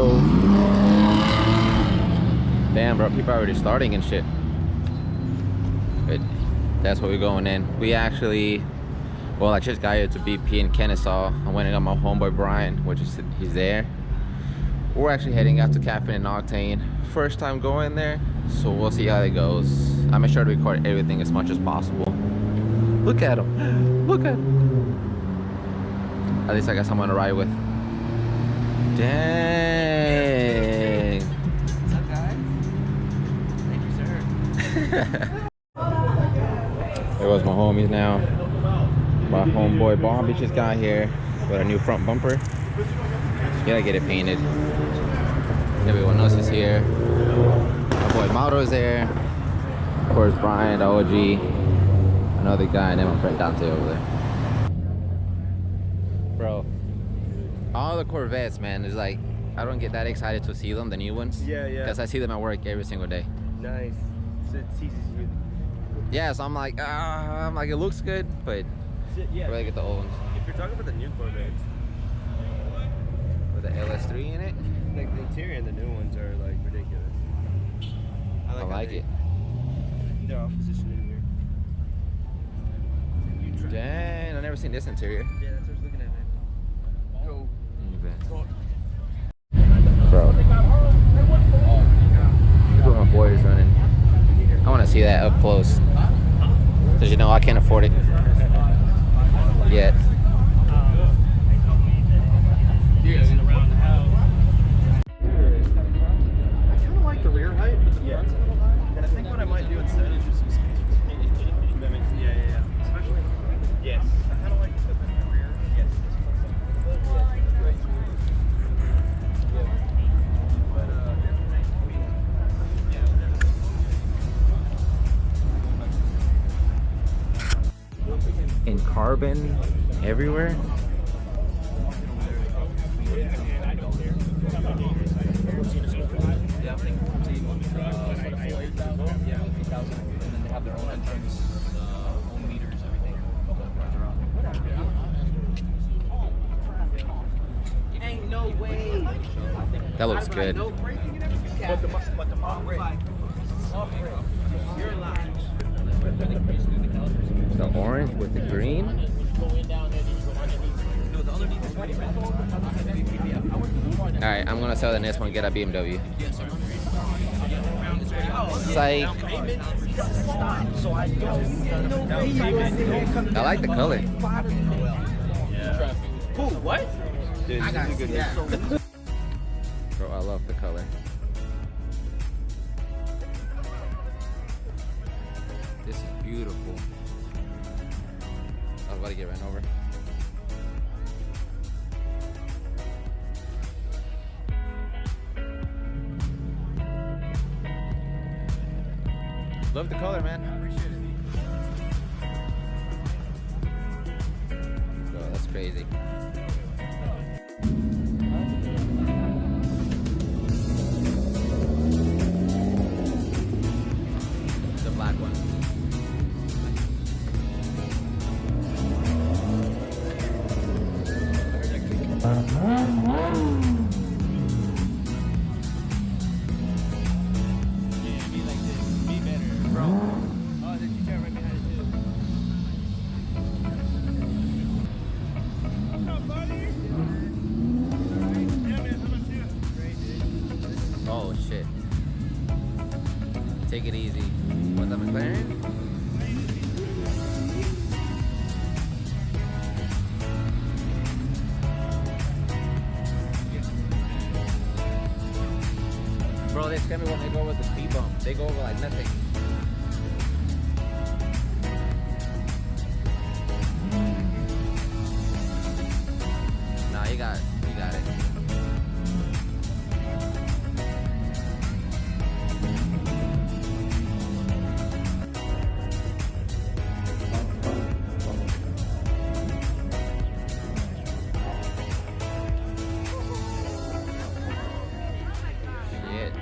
Grove. Damn, bro, people are already starting and shit. But that's where we're going in. We actually, well, I just got here to BP in Kennesaw. I went and got my homeboy Brian, which is he's there. We're actually heading out to Caffeine Octane. First time going there, so we'll see how it goes. I make sure to record everything as much as possible. Look at him. Look at him. At least I got someone to ride with. Dang. What's up, guys? Thank you, sir. There goes my homies now. My homeboy Bobby just got here with a new front bumper. Gotta get it painted. Everyone else is here. My boy Mauro's there. Of course, Brian, the OG. Another guy, and then my friend Dante over there. Bro, all the Corvettes, man, is like, I don't get that excited to see them, the new ones. Yeah. Because I see them at work every single day. Nice. So it teases you. Yeah, so I'm like, it looks good, but Yeah. I really get the old ones. If you're talking about the new Corvettes, With the LS3 in it. like the interior and the new ones are like ridiculous. I like it. They're all positioned in weird. Dang, I've never seen this interior. Yeah, that's what I was looking at, man. Go. Bro, look what my boy is running. I want to see that up close. Because you know I can't afford it yet. I kind of like the rear height, but the front's a little high. I think what I might do instead is just some space for some paint. That makes, yeah. Especially, yes. I kind of like the rear. Yes. This one's a little bit. Yeah. But, In carbon everywhere. Ain't no way. That looks good. But the model you're lying. The orange with the green. Alright, I'm gonna sell the next one, get a BMW. Psych. I like the color. Cool, what? dude, I got this is a good that. Bro, I love the color. This is beautiful. I was about to get ran over. Love the color, man. I appreciate it. Bro, that's crazy. The black one. Oh shit. Take it easy. What, the McLaren? Bro, they scare me when they go over the speed bump. They go over like nothing. Nah, you got it. Shit.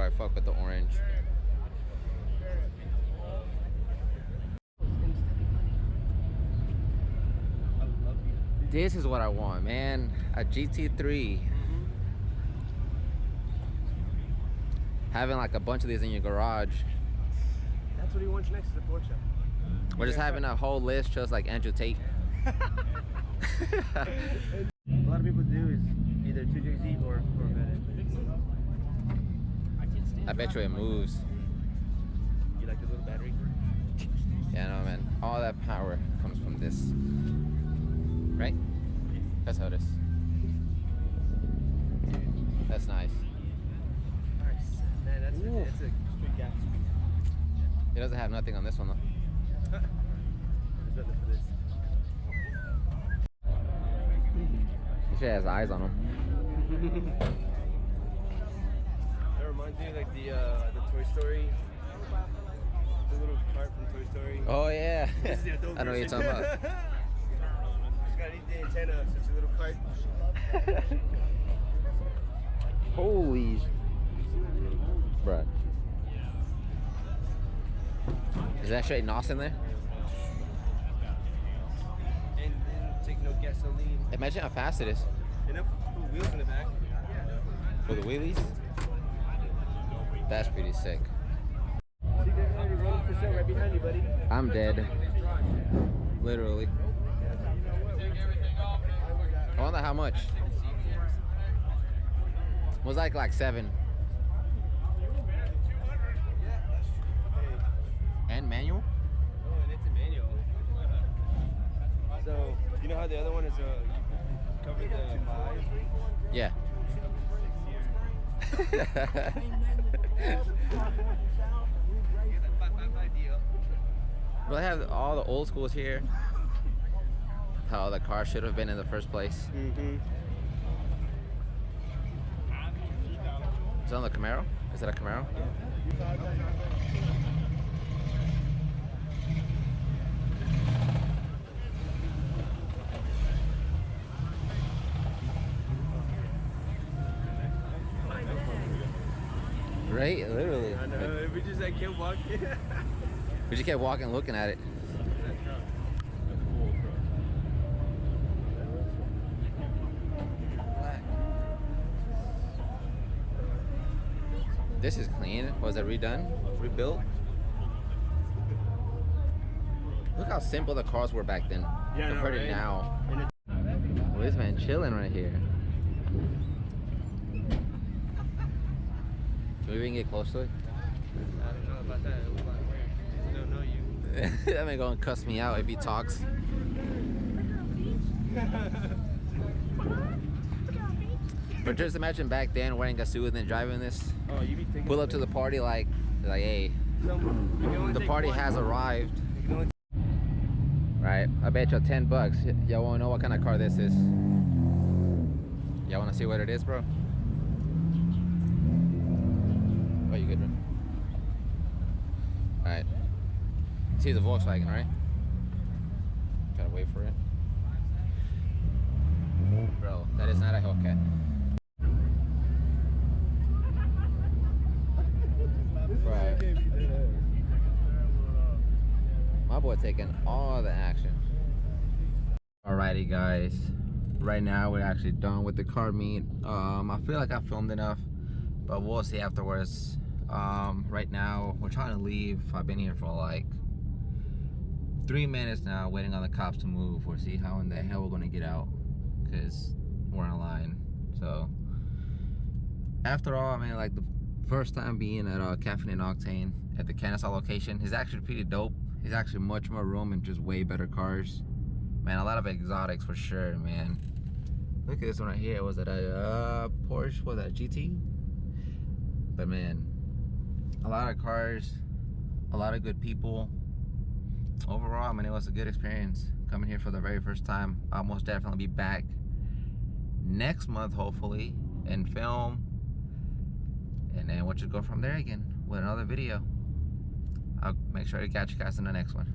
I fuck with the orange. This is what I want, man. A GT3. Having like a bunch of these in your garage. That's what he wants next, is a Porsche. We're just having a whole list just like Andrew Tate. A lot of people do is either 2JZ or Corvette. I bet you it moves. You like the little battery? Yeah, no, man. All that power comes from this. Right? That's how it is. That's nice. Nice. Man, that's a straight gas. It doesn't have nothing on this one though. There's nothing for this. This shit has eyes on him. That reminds me of like the Toy Story, the little cart from Toy Story. Oh yeah. This is the adult I know what you're version. talking about. Just gotta need the antenna, so it's a little cart. Holy, bruh. Is that straight NOS in there? And take no gasoline. Imagine how fast it is. Enough to put wheels in the back. For the wheelies? That's pretty sick. See, they're already rolling for sale right behind you, buddy. I'm dead. Literally. I wonder how much. It was like 7. And manual? Oh, and it's a manual. So, you know how the other one is covered the 5? Yeah. We'll have all the old schools here. How the car should have been in the first place. Mm-hmm. Is it on the Camaro? Is that a Camaro? Right? Literally. I know, we just like kept walking. We just kept walking looking at it. This is clean. Was it redone? Rebuilt? Look how simple the cars were back then compared to now. Well, this man chilling right here. Can we even get close to it? I don't know about that. I don't know you. That man gonna cuss me out if he talks. But just imagine back then wearing a suit and then driving this. Oh, you be taking Pull up to the party like hey, the party has arrived. Right, I bet you $10. Y'all wanna know what kind of car this is? Y'all wanna see what it is, bro? Oh, you good, bro? Alright. See the Volkswagen, right? Gotta wait for it. Bro, that is not a Hellcat. Right. My boy taking all the action. Alrighty guys, right now we're actually done with the car meet. I feel like I filmed enough, but we'll see afterwards. Right now we're trying to leave. I've been here for like 3 minutes now waiting on the cops to move. We'll see how in the hell we're gonna get out because we're in line. So after all, I mean, like the first time being at Caffeine Octane at the Kennesaw location is actually pretty dope. It's actually much more room and just way better cars. Man, a lot of exotics for sure, man. Look at this one right here. Was it a Porsche? Was that a GT? But man, a lot of cars, a lot of good people. Overall, I mean, it was a good experience coming here for the very first time. I'll most definitely be back next month, hopefully, and film. And then we'll just go from there again with another video. I'll make sure to catch you guys in the next one.